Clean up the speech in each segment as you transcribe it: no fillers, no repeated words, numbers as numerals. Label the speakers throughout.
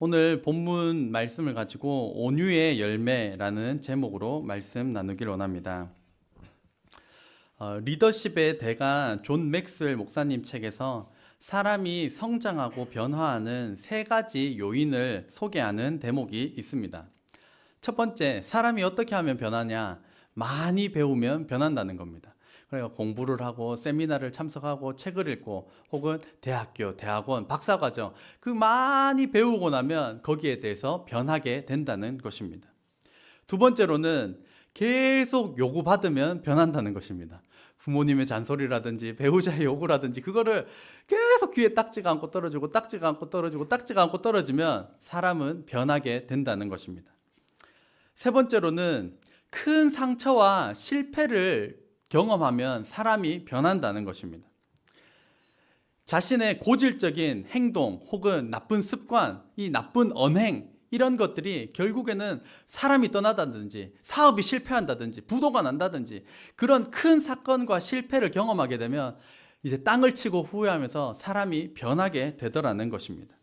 Speaker 1: 오늘 본문 말씀을 가지고 온유의 열매라는 제목으로 말씀 나누길 원합니다. 리더십의 대가 존 맥스웰 목사님 책에서 사람이 성장하고 변화하는 세 가지 요인을 소개하는 대목이 있습니다. 첫 번째, 사람이 어떻게 하면 변하냐? 많이 배우면 변한다는 겁니다. 그러니까 공부를 하고 세미나를 참석하고 책을 읽고 혹은 대학교, 대학원, 박사과정 그 많이 배우고 나면 거기에 대해서 변하게 된다는 것입니다. 두 번째로는 계속 요구받으면 변한다는 것입니다. 부모님의 잔소리라든지 배우자의 요구라든지 그거를 계속 귀에 딱지가 않고 떨어지고 딱지가 않고 떨어지고 딱지가 않고 떨어지면 사람은 변하게 된다는 것입니다. 세 번째로는 큰 상처와 실패를 경험하면 사람이 변한다는 것입니다. 자신의 고질적인 행동 혹은 나쁜 습관, 이 나쁜 언행 이런 것들이 결국에는 사람이 떠나다든지 사업이 실패한다든지 부도가 난다든지 그런 큰 사건과 실패를 경험하게 되면 이제 땅을 치고 후회하면서 사람이 변하게 되더라는 것입니다.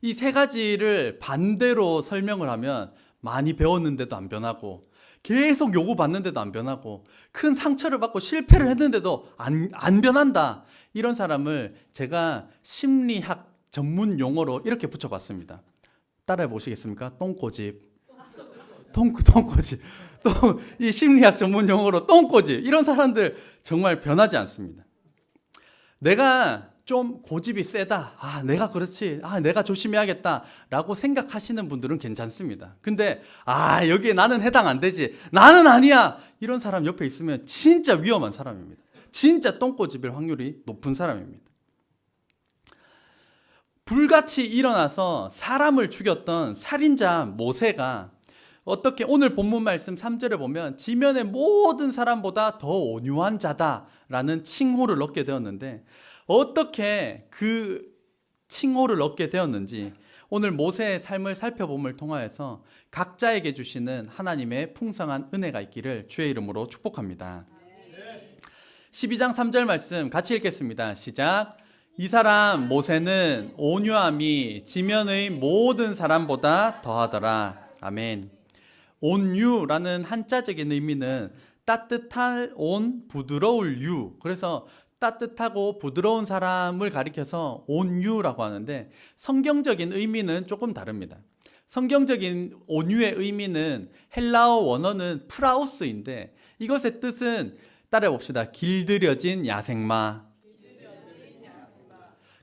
Speaker 1: 이 세 가지를 반대로 설명을 하면 많이 배웠는데도 안 변하고 계속 요구받는데도 안 변하고 큰 상처를 받고 실패를 했는데도 안 변한다. 이런 사람을 제가 심리학 전문 용어로 이렇게 붙여봤습니다. 따라해 보시겠습니까? 똥꼬집. 똥꼬집. 이 심리학 전문 용어로 똥꼬집. 이런 사람들 정말 변하지 않습니다. 내가 좀 고집이 세다. 내가 그렇지. 내가 조심해야겠다. 라고 생각하시는 분들은 괜찮습니다. 근데, 여기에 나는 해당 안 되지. 나는 아니야. 이런 사람 옆에 있으면 진짜 위험한 사람입니다. 진짜 똥꼬집일 확률이 높은 사람입니다. 불같이 일어나서 사람을 죽였던 살인자 모세가 어떻게 오늘 본문 말씀 3절에 보면 지면의 모든 사람보다 더 온유한 자다라는 칭호를 얻게 되었는데 어떻게 그 칭호를 얻게 되었는지 오늘 모세의 삶을 살펴봄을 통하여서 각자에게 주시는 하나님의 풍성한 은혜가 있기를 주의 이름으로 축복합니다. 12장 3절 말씀 같이 읽겠습니다. 시작. 이 사람 모세는 온유함이 지면의 모든 사람보다 더하더라. 아멘. 온유라는 한자적인 의미는 따뜻할 온, 부드러울 유. 그래서 따뜻하고 부드러운 사람을 가리켜서 온유라고 하는데 성경적인 의미는 조금 다릅니다. 성경적인 온유의 의미는 헬라어 원어는 프라우스인데 이것의 뜻은 따라해 봅시다. 길들여진 야생마.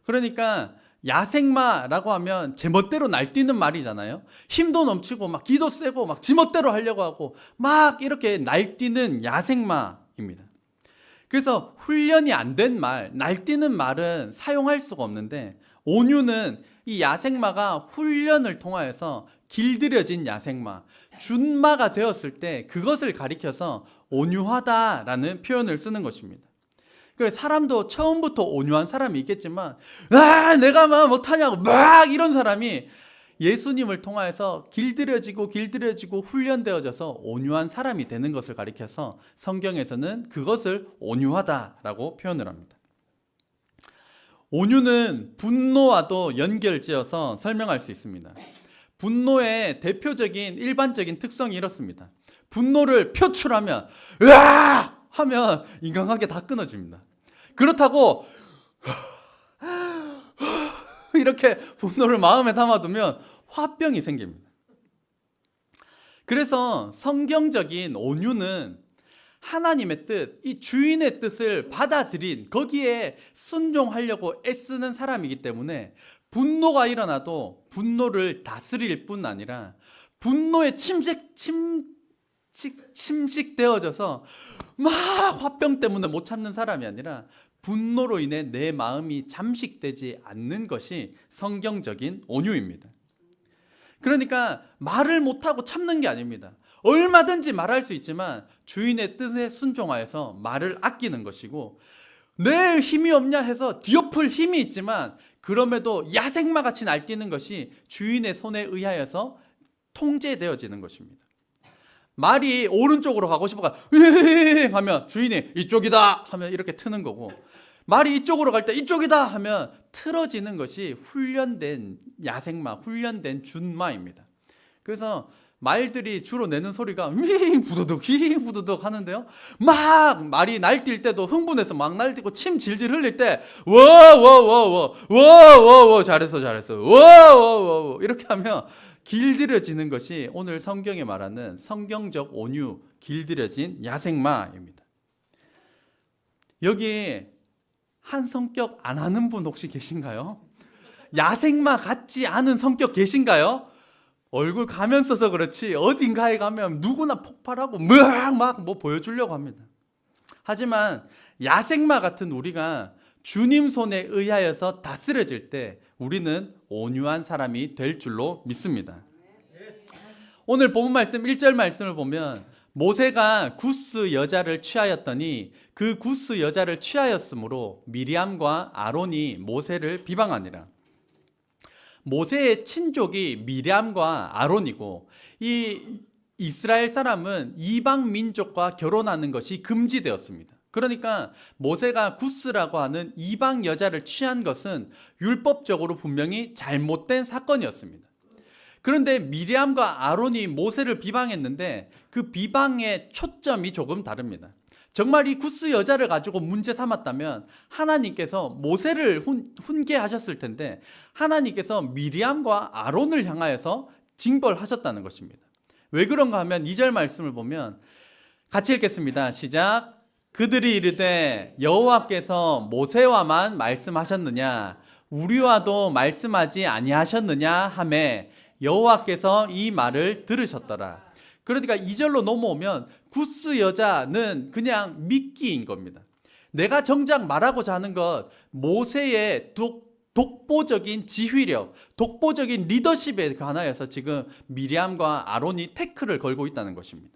Speaker 1: 그러니까 야생마라고 하면 제멋대로 날뛰는 말이잖아요. 힘도 넘치고 막 기도 세고 막 지멋대로 하려고 하고 막 이렇게 날뛰는 야생마입니다. 그래서 훈련이 안 된 말, 날뛰는 말은 사용할 수가 없는데 온유는 이 야생마가 훈련을 통하여서 길들여진 야생마, 준마가 되었을 때 그것을 가리켜서 온유하다라는 표현을 쓰는 것입니다. 그래서 사람도 처음부터 온유한 사람이 있겠지만 내가 막 못하냐고 막 이런 사람이 예수님을 통하여서 길들여지고 훈련되어져서 온유한 사람이 되는 것을 가리켜서 성경에서는 그것을 온유하다라고 표현을 합니다. 온유는 분노와도 연결지어서 설명할 수 있습니다. 분노의 대표적인 일반적인 특성이 이렇습니다. 분노를 표출하면 으아! 하면 인간관계 다 끊어집니다. 그렇다고 이렇게 분노를 마음에 담아두면 화병이 생깁니다. 그래서 성경적인 온유는 하나님의 뜻, 이 주인의 뜻을 받아들인 거기에 순종하려고 애쓰는 사람이기 때문에 분노가 일어나도 분노를 다스릴 뿐 아니라 분노에 침식되어져서 막 화병 때문에 못 참는 사람이 아니라 분노로 인해 내 마음이 잠식되지 않는 것이 성경적인 온유입니다. 그러니까 말을 못하고 참는 게 아닙니다. 얼마든지 말할 수 있지만 주인의 뜻에 순종하여서 말을 아끼는 것이고 내 힘이 없냐 해서 뒤엎을 힘이 있지만 그럼에도 야생마같이 날뛰는 것이 주인의 손에 의하여서 통제되어지는 것입니다. 말이 오른쪽으로 가고 싶어가 하면 주인이 이쪽이다 하면 이렇게 트는 거고 말이 이쪽으로 갈 때 이쪽이다 하면 틀어지는 것이 훈련된 야생마, 훈련된 준마입니다. 그래서 말들이 주로 내는 소리가 휘잉 부두둑 휘잉 부두둑 하는데요, 막 말이 날뛸 때도 흥분해서 막 날뛰고 침 질질 흘릴 때 워워워워워워워 잘했어 워워워워 이렇게 하면 길들여지는 것이 오늘 성경에 말하는 성경적 온유, 길들여진 야생마입니다. 여기 한 성격 안 하는 분 혹시 계신가요? 야생마 같지 않은 성격 계신가요? 얼굴 가면 써서 그렇지 어딘가에 가면 누구나 폭발하고 막 뭐 보여주려고 합니다. 하지만 야생마 같은 우리가 주님 손에 의하여서 다스려질 때 우리는 온유한 사람이 될 줄로 믿습니다. 오늘 본문 말씀 1절 말씀을 보면 모세가 구스 여자를 취하였더니 그 구스 여자를 취하였으므로 미리암과 아론이 모세를 비방하니라. 모세의 친족이 미리암과 아론이고, 이 이스라엘 사람은 이방 민족과 결혼하는 것이 금지되었습니다. 그러니까 모세가 구스라고 하는 이방 여자를 취한 것은 율법적으로 분명히 잘못된 사건이었습니다. 그런데 미리암과 아론이 모세를 비방했는데 그 비방의 초점이 조금 다릅니다. 정말 이 구스 여자를 가지고 문제 삼았다면 하나님께서 모세를 훈계하셨을 텐데 하나님께서 미리암과 아론을 향하여서 징벌하셨다는 것입니다. 왜 그런가 하면 2절 말씀을 보면 같이 읽겠습니다. 시작. 그들이 이르되 여호와께서 모세와만 말씀하셨느냐 우리와도 말씀하지 아니하셨느냐 하매 여호와께서 이 말을 들으셨더라. 그러니까 2절로 넘어오면 구스 여자는 그냥 미끼인 겁니다. 내가 정작 말하고자 하는 것, 모세의 독보적인 지휘력, 독보적인 리더십에 관하여서 지금 미리암과 아론이 태클을 걸고 있다는 것입니다.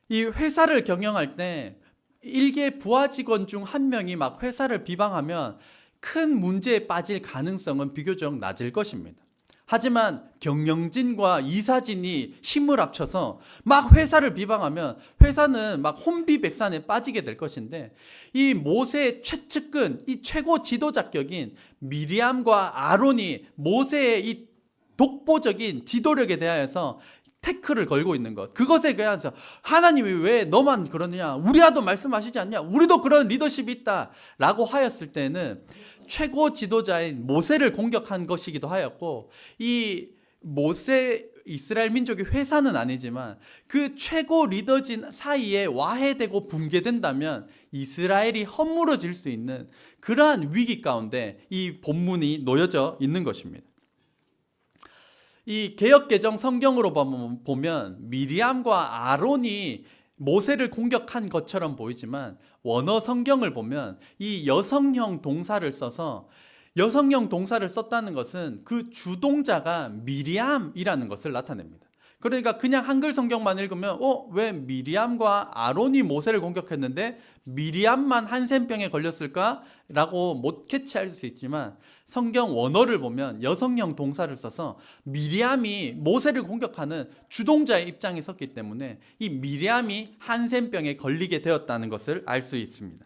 Speaker 1: 이 회사를 경영할 때 일개 부하 직원 중 한 명이 막 회사를 비방하면 큰 문제에 빠질 가능성은 비교적 낮을 것입니다. 하지만 경영진과 이사진이 힘을 합쳐서 막 회사를 비방하면 회사는 막 혼비백산에 빠지게 될 것인데, 이 모세의 최측근, 이 최고 지도자격인 미리암과 아론이 모세의 이 독보적인 지도력에 대하여서 태클을 걸고 있는 것, 그것에 대해서 하나님이 왜 너만 그러느냐, 우리와도 말씀하시지 않냐, 우리도 그런 리더십이 있다 라고 하였을 때는 최고 지도자인 모세를 공격한 것이기도 하였고, 이 모세 이스라엘 민족의 회사는 아니지만 그 최고 리더진 사이에 와해되고 붕괴된다면 이스라엘이 허물어질 수 있는 그러한 위기 가운데 이 본문이 놓여져 있는 것입니다. 이 개역개정 성경으로 보면 미리암과 아론이 모세를 공격한 것처럼 보이지만 원어 성경을 보면 이 여성형 동사를 써서, 여성형 동사를 썼다는 것은 그 주동자가 미리암이라는 것을 나타냅니다. 그러니까 그냥 한글 성경만 읽으면 왜 미리암과 아론이 모세를 공격했는데 미리암만 한센병에 걸렸을까? 라고 못 캐치할 수 있지만 성경 원어를 보면 여성형 동사를 써서 미리암이 모세를 공격하는 주동자의 입장에 섰기 때문에 이 미리암이 한센병에 걸리게 되었다는 것을 알 수 있습니다.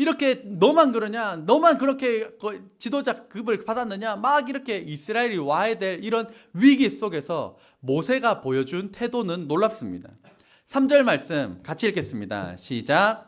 Speaker 1: 이렇게 너만 그러냐, 너만 그렇게 지도자급을 받았느냐, 막 이렇게 이스라엘이 와야 될 이런 위기 속에서 모세가 보여준 태도는 놀랍습니다. 3절 말씀 같이 읽겠습니다. 시작.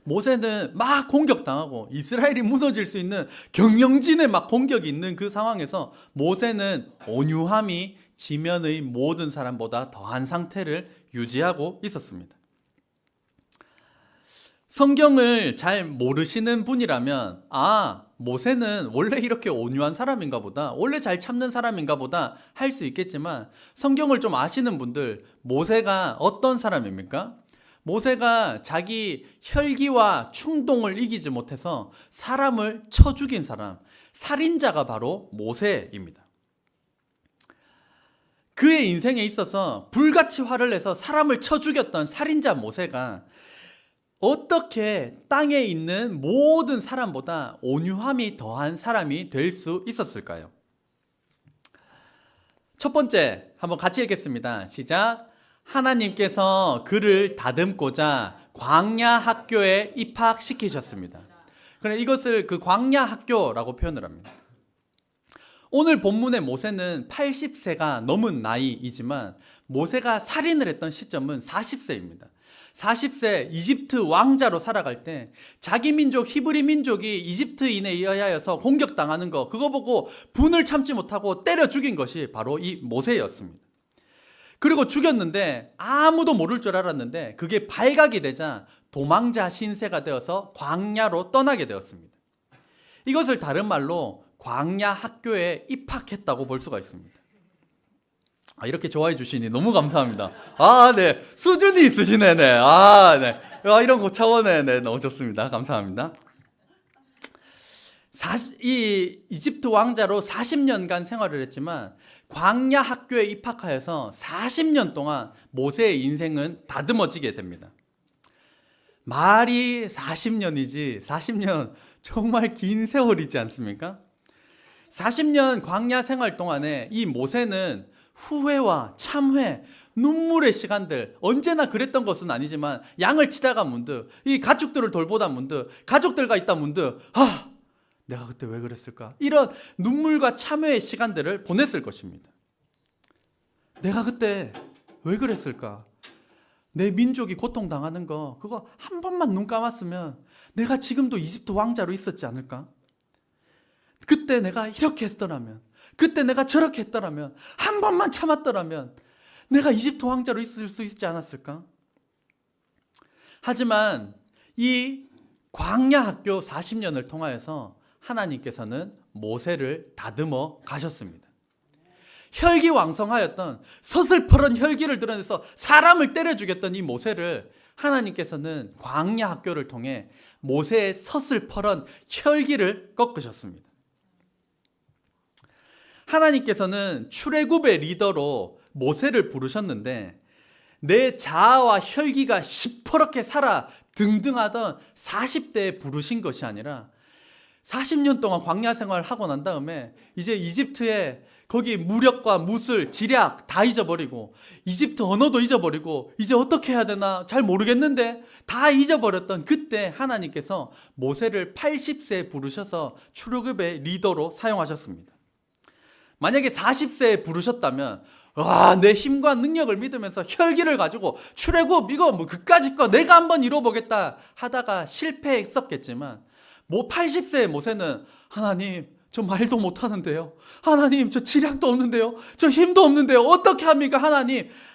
Speaker 1: 모세는 막 공격당하고 이스라엘이 무너질 수 있는 경영진의 막 공격이 있는 그 상황에서 모세는 온유함이 지면의 모든 사람보다 더한 상태를 유지하고 있었습니다. 성경을 잘 모르시는 분이라면 모세는 원래 이렇게 온유한 사람인가 보다, 원래 잘 참는 사람인가 보다 할 수 있겠지만 성경을 좀 아시는 분들, 모세가 어떤 사람입니까? 모세가 자기 혈기와 충동을 이기지 못해서 사람을 쳐 죽인 사람, 살인자가 바로 모세입니다. 그의 인생에 있어서 불같이 화를 내서 사람을 쳐 죽였던 살인자 모세가 어떻게 땅에 있는 모든 사람보다 온유함이 더한 사람이 될 수 있었을까요? 첫 번째 한번 같이 읽겠습니다. 시작. 하나님께서 그를 다듬고자 광야 학교에 입학시키셨습니다. 그래, 이것을 그 광야 학교라고 표현을 합니다. 오늘 본문의 모세는 80세가 넘은 나이이지만 모세가 살인을 했던 시점은 40세입니다. 40세 이집트 왕자로 살아갈 때 자기 민족 히브리 민족이 이집트인에 의하여서 공격당하는 거, 그거 보고 분을 참지 못하고 때려 죽인 것이 바로 이 모세였습니다. 그리고 죽였는데 아무도 모를 줄 알았는데 그게 발각이 되자 도망자 신세가 되어서 광야로 떠나게 되었습니다. 이것을 다른 말로 광야 학교에 입학했다고 볼 수가 있습니다. 이렇게 좋아해 주시니 너무 감사합니다. 네. 수준이 있으시네. 네. 네. 이런 고차원에 네, 너무 좋습니다. 감사합니다. 이 이집트 왕자로 40년간 생활을 했지만 광야 학교에 입학하여서 40년 동안 모세의 인생은 다듬어지게 됩니다. 말이 40년이지 40년 정말 긴 세월이지 않습니까? 40년 광야 생활 동안에 이 모세는 후회와 참회, 눈물의 시간들, 언제나 그랬던 것은 아니지만 양을 치다가 문득, 이 가축들을 돌보다 문득, 가족들과 있다 문득, 내가 그때 왜 그랬을까? 이런 눈물과 참회의 시간들을 보냈을 것입니다. 내가 그때 왜 그랬을까? 내 민족이 고통당하는 거, 그거 한 번만 눈 감았으면 내가 지금도 이집트 왕자로 있었지 않을까? 그때 내가 이렇게 했더라면, 그때 내가 저렇게 했더라면, 한 번만 참았더라면 내가 이집트 왕자로 있을 수 있지 않았을까? 하지만 이 광야 학교 40년을 통하여서 하나님께서는 모세를 다듬어 가셨습니다. 혈기왕성하였던 서슬퍼런 혈기를 드러내서 사람을 때려 죽였던 이 모세를 하나님께서는 광야 학교를 통해 모세의 서슬퍼런 혈기를 꺾으셨습니다. 하나님께서는 출애굽의 리더로 모세를 부르셨는데 내 자아와 혈기가 시퍼렇게 살아 등등하던 40대에 부르신 것이 아니라 40년 동안 광야 생활을 하고 난 다음에 이제 이집트에 거기 무력과 무술, 지략 다 잊어버리고 이집트 언어도 잊어버리고 이제 어떻게 해야 되나 잘 모르겠는데 다 잊어버렸던 그때 하나님께서 모세를 80세에 부르셔서 출애굽의 리더로 사용하셨습니다. 만약에 40세에 부르셨다면 내 힘과 능력을 믿으면서 혈기를 가지고 출애굽 이거 뭐 그까짓 거 내가 한번 이뤄보겠다 하다가 실패했었겠지만 80세의 모세는 하나님 저 말도 못하는데요, 하나님 저 지략도 없는데요, 저 힘도 없는데요, 어떻게 합니까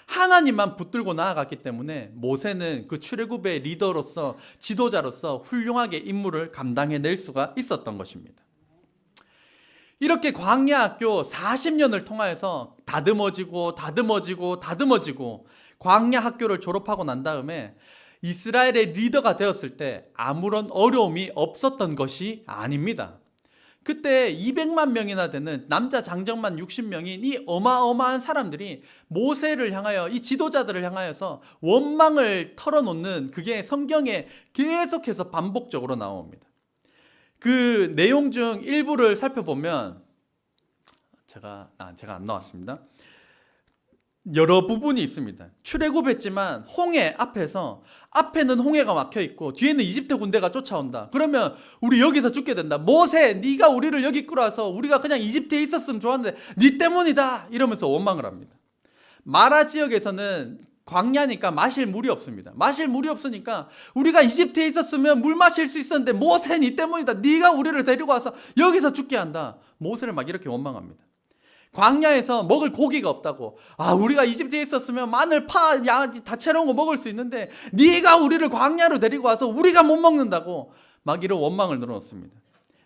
Speaker 1: 하나님만 붙들고 나아갔기 때문에 모세는 그 출애굽의 리더로서 지도자로서 훌륭하게 임무를 감당해낼 수가 있었던 것입니다. 이렇게 광야 학교 40년을 통하여서 다듬어지고 광야 학교를 졸업하고 난 다음에 이스라엘의 리더가 되었을 때 아무런 어려움이 없었던 것이 아닙니다. 그때 200만 명이나 되는 남자 장정만 60명인 이 어마어마한 사람들이 모세를 향하여 이 지도자들을 향하여서 원망을 털어놓는 그게 성경에 계속해서 반복적으로 나옵니다. 그 내용 중 일부를 살펴보면 제가 안 나왔습니다. 여러 부분이 있습니다. 출애굽했지만 홍해 앞에는 홍해가 막혀 있고 뒤에는 이집트 군대가 쫓아온다. 그러면 우리 여기서 죽게 된다. 모세, 네가 우리를 여기 끌어와서 우리가 그냥 이집트에 있었으면 좋았는데 네 때문이다. 이러면서 원망을 합니다. 마라 지역에서는 광야니까 마실 물이 없습니다. 마실 물이 없으니까 우리가 이집트에 있었으면 물 마실 수 있었는데 모세 네 때문이다. 네가 우리를 데리고 와서 여기서 죽게 한다. 모세를 막 이렇게 원망합니다. 광야에서 먹을 고기가 없다고. 우리가 이집트에 있었으면 마늘, 파, 양, 다채로운 거 먹을 수 있는데 네가 우리를 광야로 데리고 와서 우리가 못 먹는다고 막 이런 원망을 늘어놓습니다.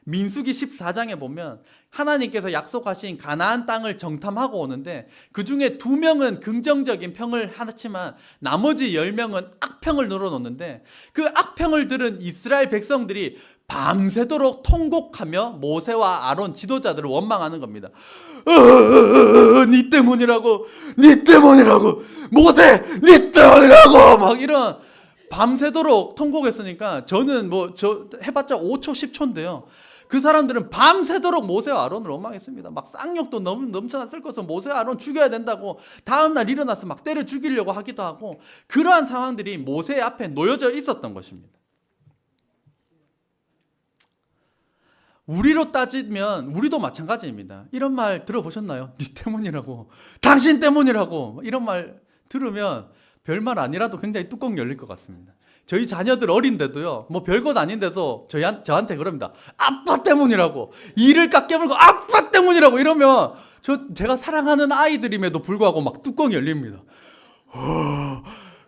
Speaker 1: 민수기 14장에 보면 하나님께서 약속하신 가나안 땅을 정탐하고 오는데 그 중에 2명은 긍정적인 평을 하지만 나머지 10명은 악평을 늘어놓는데 그 악평을 들은 이스라엘 백성들이 밤새도록 통곡하며 모세와 아론 지도자들을 원망하는 겁니다. 네 때문이라고 모세 네 때문이라고 막 이런 밤새도록 통곡했으니까 저는 저 해봤자 5초 10초인데요 그 사람들은 밤새도록 모세와 아론을 원망했습니다. 막 쌍욕도 넘쳐나 섞어서 모세와 아론 죽여야 된다고 다음날 일어나서 막 때려 죽이려고 하기도 하고, 그러한 상황들이 모세 앞에 놓여져 있었던 것입니다. 우리로 따지면 우리도 마찬가지입니다. 이런 말 들어보셨나요? 네 때문이라고, 당신 때문이라고, 이런 말 들으면 별말 아니라도 굉장히 뚜껑 열릴 것 같습니다. 저희 자녀들 어린데도요, 뭐 별것 아닌데도 저한테 그럽니다. 아빠 때문이라고, 이를 깎여물고 아빠 때문이라고 이러면 제가 사랑하는 아이들임에도 불구하고 막 뚜껑이 열립니다.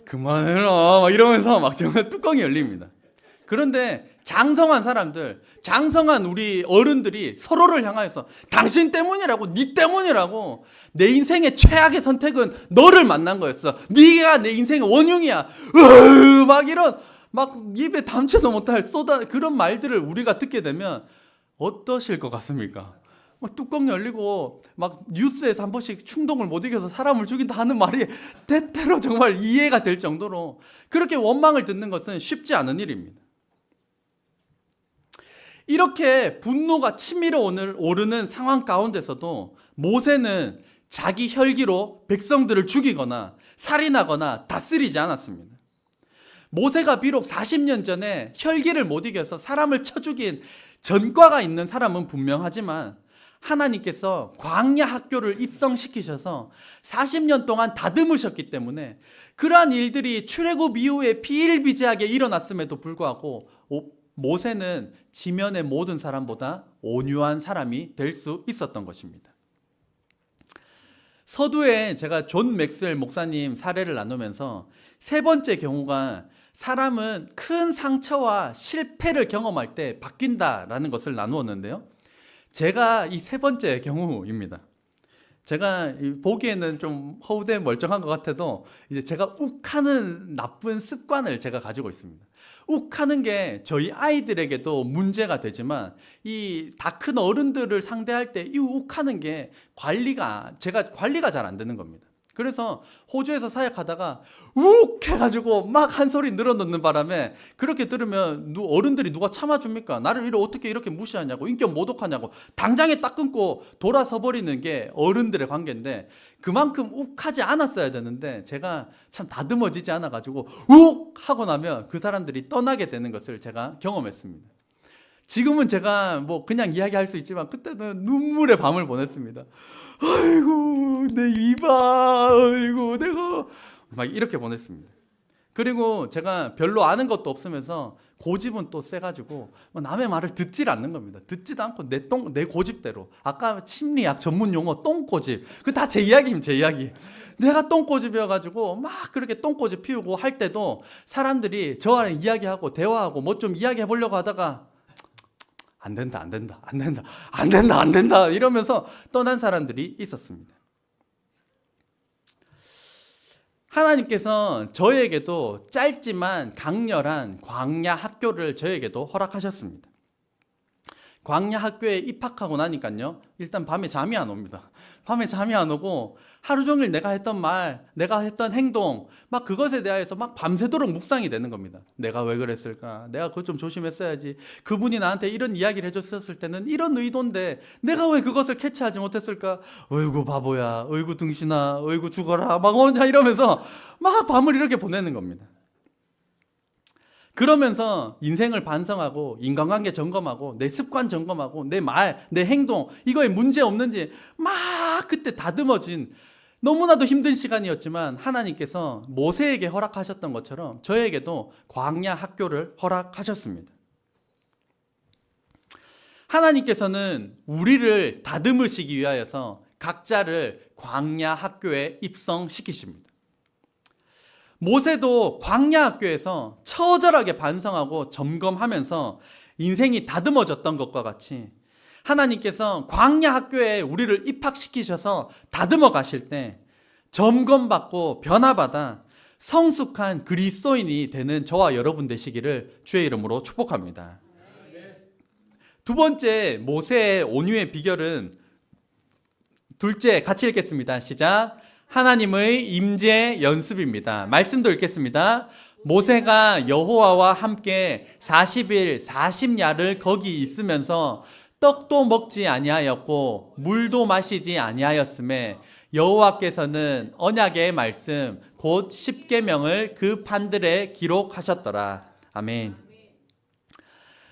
Speaker 1: 그만해라 막 이러면서 막 정말 뚜껑이 열립니다. 그런데 장성한 사람들, 장성한 우리 어른들이 서로를 향하여서 당신 때문이라고, 네 때문이라고, 내 인생의 최악의 선택은 너를 만난 거였어, 네가 내 인생의 원흉이야, 막 이런 막 입에 담지도 못할 그런 말들을 우리가 듣게 되면 어떠실 것 같습니까? 막 뚜껑 열리고 막 뉴스에서 한 번씩 충동을 못 이겨서 사람을 죽인다 하는 말이 때때로 정말 이해가 될 정도로 그렇게 원망을 듣는 것은 쉽지 않은 일입니다. 이렇게 분노가 치밀어 오르는 상황 가운데서도 모세는 자기 혈기로 백성들을 죽이거나 살인하거나 다스리지 않았습니다. 모세가 비록 40년 전에 혈기를 못 이겨서 사람을 쳐 죽인 전과가 있는 사람은 분명하지만, 하나님께서 광야 학교를 입성시키셔서 40년 동안 다듬으셨기 때문에 그러한 일들이 출애굽 이후에 비일비재하게 일어났음에도 불구하고 모세는 지면의 모든 사람보다 온유한 사람이 될 수 있었던 것입니다. 서두에 제가 존 맥스웰 목사님 사례를 나누면서 세 번째 경우가 사람은 큰 상처와 실패를 경험할 때 바뀐다라는 것을 나누었는데요. 제가 이 세 번째 경우입니다. 제가 보기에는 좀 허우대 멀쩡한 것 같아도 이제 제가 욱하는 나쁜 습관을 제가 가지고 있습니다. 욱하는 게 저희 아이들에게도 문제가 되지만 이 다 큰 어른들을 상대할 때 이 욱하는 게 제가 관리가 잘 안 되는 겁니다. 그래서 호주에서 사역하다가 욱 해가지고 막 한 소리 늘어놓는 바람에 그렇게 들으면 어른들이 누가 참아줍니까? 나를 어떻게 이렇게 무시하냐고, 인격 모독하냐고 당장에 딱 끊고 돌아서 버리는 게 어른들의 관계인데, 그만큼 욱하지 않았어야 되는데 제가 참 다듬어지지 않아가지고 욱 하고 나면 그 사람들이 떠나게 되는 것을 제가 경험했습니다. 지금은 제가 뭐 그냥 이야기할 수 있지만 그때는 눈물의 밤을 보냈습니다. 아이고 내 이봐, 아이고 내가 막 이렇게 보냈습니다. 그리고 제가 별로 아는 것도 없으면서 고집은 또 세가지고 남의 말을 듣질 않는 겁니다. 듣지도 않고 내 고집대로, 아까 심리학 전문 용어 똥고집, 그 다 제 이야기입니다. 제 이야기. 내가 똥고집이어가지고 막 그렇게 똥고집 피우고 할 때도 사람들이 저와는 이야기하고 대화하고 뭐 좀 이야기해 보려고 하다가 안 된다 이러면서 떠난 사람들이 있었습니다. 하나님께서 저에게도 짧지만 강렬한 광야 학교를 저에게도 허락하셨습니다. 광야 학교에 입학하고 나니까요, 일단 밤에 잠이 안 옵니다. 밤에 잠이 안 오고 하루 종일 내가 했던 말, 내가 했던 행동, 막 그것에 대해서 막 밤새도록 묵상이 되는 겁니다. 내가 왜 그랬을까? 내가 그것 좀 조심했어야지. 그분이 나한테 이런 이야기를 해줬을 때는 이런 의도인데 내가 왜 그것을 캐치하지 못했을까? 어이구 바보야, 어이구 등신아, 어이구 죽어라, 막 혼자 이러면서 막 밤을 이렇게 보내는 겁니다. 그러면서 인생을 반성하고 인간관계 점검하고 내 습관 점검하고 내 말, 내 행동, 이거에 문제 없는지 막 그때 다듬어진 너무나도 힘든 시간이었지만, 하나님께서 모세에게 허락하셨던 것처럼 저에게도 광야 학교를 허락하셨습니다. 하나님께서는 우리를 다듬으시기 위하여서 각자를 광야 학교에 입성시키십니다. 모세도 광야 학교에서 처절하게 반성하고 점검하면서 인생이 다듬어졌던 것과 같이 하나님께서 광야 학교에 우리를 입학시키셔서 다듬어 가실 때 점검받고 변화받아 성숙한 그리스도인이 되는 저와 여러분 되시기를 주의 이름으로 축복합니다. 두 번째, 모세의 온유의 비결은, 둘째, 같이 읽겠습니다. 시작. 하나님의 임재 연습입니다. 말씀도 읽겠습니다. 모세가 여호와와 함께 40일 40야를 거기 있으면서 떡도 먹지 아니하였고 물도 마시지 아니하였음에 여호와께서는 언약의 말씀 곧 십계명을 그 판들에 기록하셨더라. 아멘.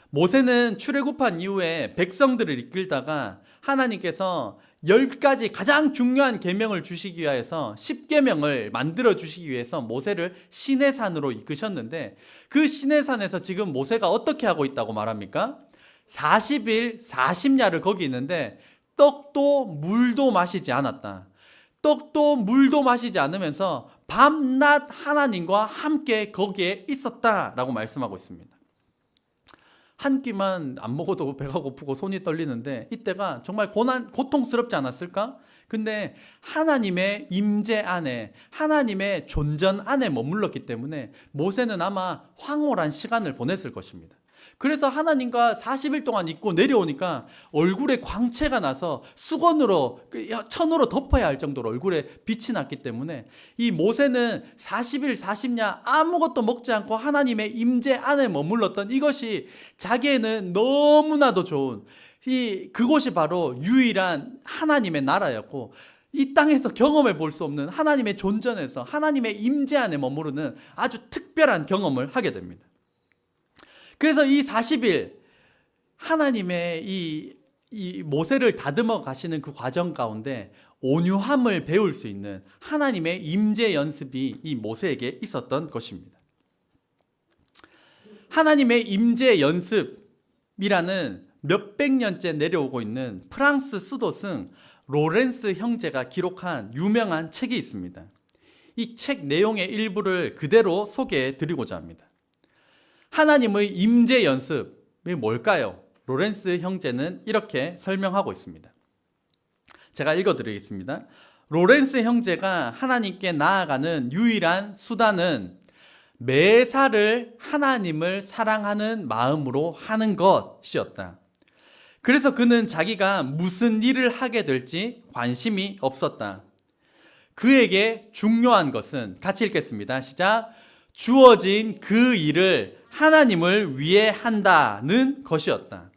Speaker 1: 모세는 출애굽한 이후에 백성들을 이끌다가 하나님께서 10가지 가장 중요한 계명을 주시기 위해서 십계명을 만들어 주시기 위해서 모세를 시내산으로 이끄셨는데, 그 시내산에서 지금 모세가 어떻게 하고 있다고 말합니까? 40일 40야를 거기 있는데 떡도 물도 마시지 않았다. 떡도 물도 마시지 않으면서 밤낮 하나님과 함께 거기에 있었다라고 말씀하고 있습니다. 한 끼만 안 먹어도 배가 고프고 손이 떨리는데 이때가 정말 고통스럽지 않았을까? 근데 하나님의 임재 안에, 하나님의 존전 안에 머물렀기 때문에 모세는 아마 황홀한 시간을 보냈을 것입니다. 그래서 하나님과 40일 동안 있고 내려오니까 얼굴에 광채가 나서 수건으로, 천으로 덮어야 할 정도로 얼굴에 빛이 났기 때문에 이 모세는 40일 40야 아무것도 먹지 않고 하나님의 임재 안에 머물렀던 이것이 자기에는 너무나도 좋은, 그곳이 바로 유일한 하나님의 나라였고, 이 땅에서 경험해 볼 수 없는 하나님의 존전에서 하나님의 임재 안에 머무르는 아주 특별한 경험을 하게 됩니다. 그래서 이 40일 하나님의 이 모세를 다듬어 가시는 그 과정 가운데 온유함을 배울 수 있는 하나님의 임재 연습이 이 모세에게 있었던 것입니다. 하나님의 임재 연습이라는 몇백 년째 내려오고 있는 프랑스 수도승 로렌스 형제가 기록한 유명한 책이 있습니다. 이 책 내용의 일부를 그대로 소개해 드리고자 합니다. 하나님의 임재 연습이 뭘까요? 로렌스 형제는 이렇게 설명하고 있습니다. 제가 읽어드리겠습니다. 로렌스 형제가 하나님께 나아가는 유일한 수단은 매사를 하나님을 사랑하는 마음으로 하는 것이었다. 그래서 그는 자기가 무슨 일을 하게 될지 관심이 없었다. 그에게 중요한 것은, 같이 읽겠습니다. 시작. 주어진 그 일을 하나님을 위해 한다는 것이었다.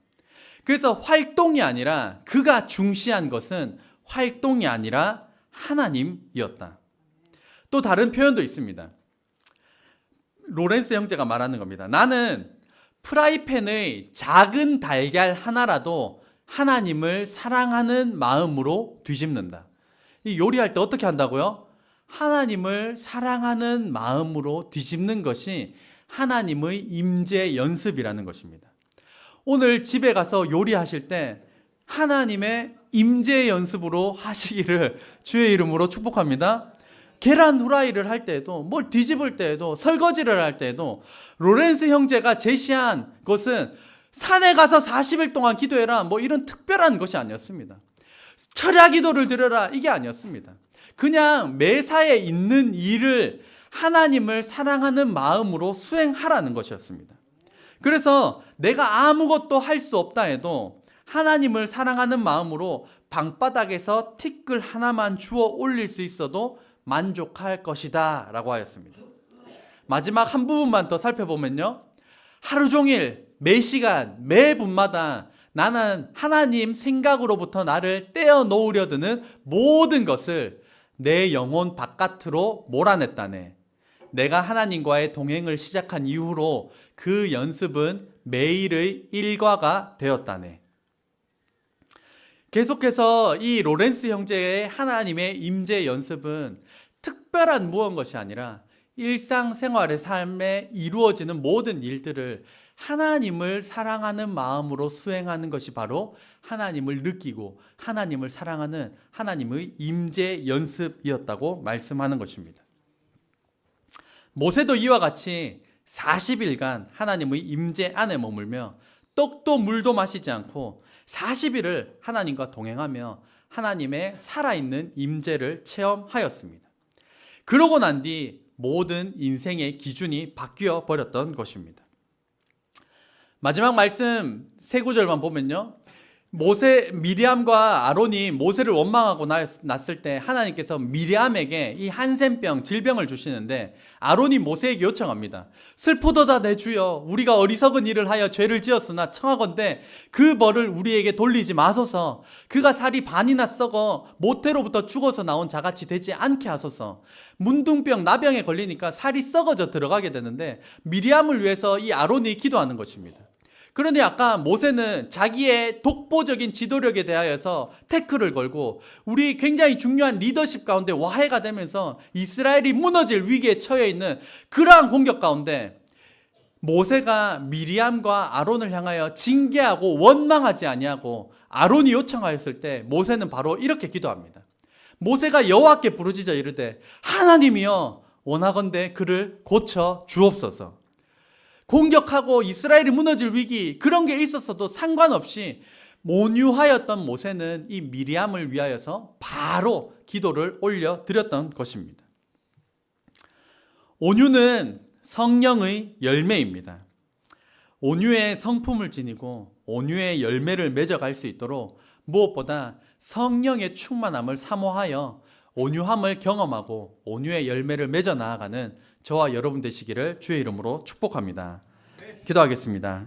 Speaker 1: 그래서 활동이 아니라, 그가 중시한 것은 활동이 아니라 하나님이었다. 또 다른 표현도 있습니다. 로렌스 형제가 말하는 겁니다. 나는 프라이팬의 작은 달걀 하나라도 하나님을 사랑하는 마음으로 뒤집는다. 이 요리할 때 어떻게 한다고요? 하나님을 사랑하는 마음으로 뒤집는 것이 하나님의 임재 연습이라는 것입니다. 오늘 집에 가서 요리하실 때 하나님의 임재 연습으로 하시기를 주의 이름으로 축복합니다. 계란 후라이를 할 때에도, 뭘 뒤집을 때에도, 설거지를 할 때에도 로렌스 형제가 제시한 것은 산에 가서 40일 동안 기도해라, 뭐 이런 특별한 것이 아니었습니다. 철야 기도를 드려라, 이게 아니었습니다. 그냥 매사에 있는 일을 하나님을 사랑하는 마음으로 수행하라는 것이었습니다. 그래서 내가 아무것도 할 수 없다 해도 하나님을 사랑하는 마음으로 방바닥에서 티끌 하나만 주워 올릴 수 있어도 만족할 것이다 라고 하였습니다. 마지막 한 부분만 더 살펴보면요, 하루 종일 매 시간 매 분마다 나는 하나님 생각으로부터 나를 떼어 놓으려 드는 모든 것을 내 영혼 바깥으로 몰아냈다네. 내가 하나님과의 동행을 시작한 이후로 그 연습은 매일의 일과가 되었다네. 계속해서 이 로렌스 형제의 하나님의 임재 연습은 특별한 무언 것이 아니라 일상생활의 삶에 이루어지는 모든 일들을 하나님을 사랑하는 마음으로 수행하는 것이 바로 하나님을 느끼고 하나님을 사랑하는 하나님의 임재 연습이었다고 말씀하는 것입니다. 모세도 이와 같이 40일간 하나님의 임재 안에 머물며 떡도 물도 마시지 않고 40일을 하나님과 동행하며 하나님의 살아있는 임재를 체험하였습니다. 그러고 난 뒤 모든 인생의 기준이 바뀌어 버렸던 것입니다. 마지막 말씀 세 구절만 보면요, 미리암과 아론이 모세를 원망하고 났을 때 하나님께서 미리암에게 이 한센병, 질병을 주시는데 아론이 모세에게 요청합니다. 슬프도다 내 주여, 우리가 어리석은 일을 하여 죄를 지었으나 청하건대 그 벌을 우리에게 돌리지 마소서. 그가 살이 반이나 썩어 모태로부터 죽어서 나온 자같이 되지 않게 하소서. 문둥병, 나병에 걸리니까 살이 썩어져 들어가게 되는데 미리암을 위해서 이 아론이 기도하는 것입니다. 그런데 아까 모세는 자기의 독보적인 지도력에 대하여서 태클을 걸고 우리 굉장히 중요한 리더십 가운데 와해가 되면서 이스라엘이 무너질 위기에 처해 있는 그러한 공격 가운데 모세가 미리암과 아론을 향하여 징계하고 원망하지 아니하고 아론이 요청하였을 때 모세는 바로 이렇게 기도합니다. 모세가 여호와께 부르짖어 이르되 하나님이여 원하건대 그를 고쳐 주옵소서. 공격하고 이스라엘이 무너질 위기 그런 게 있었어도 상관없이 온유하였던 모세는 이 미리암을 위하여서 바로 기도를 올려드렸던 것입니다. 온유는 성령의 열매입니다. 온유의 성품을 지니고 온유의 열매를 맺어갈 수 있도록 무엇보다 성령의 충만함을 사모하여 온유함을 경험하고 온유의 열매를 맺어 나아가는 저와 여러분 되시기를 주의 이름으로 축복합니다. 기도하겠습니다.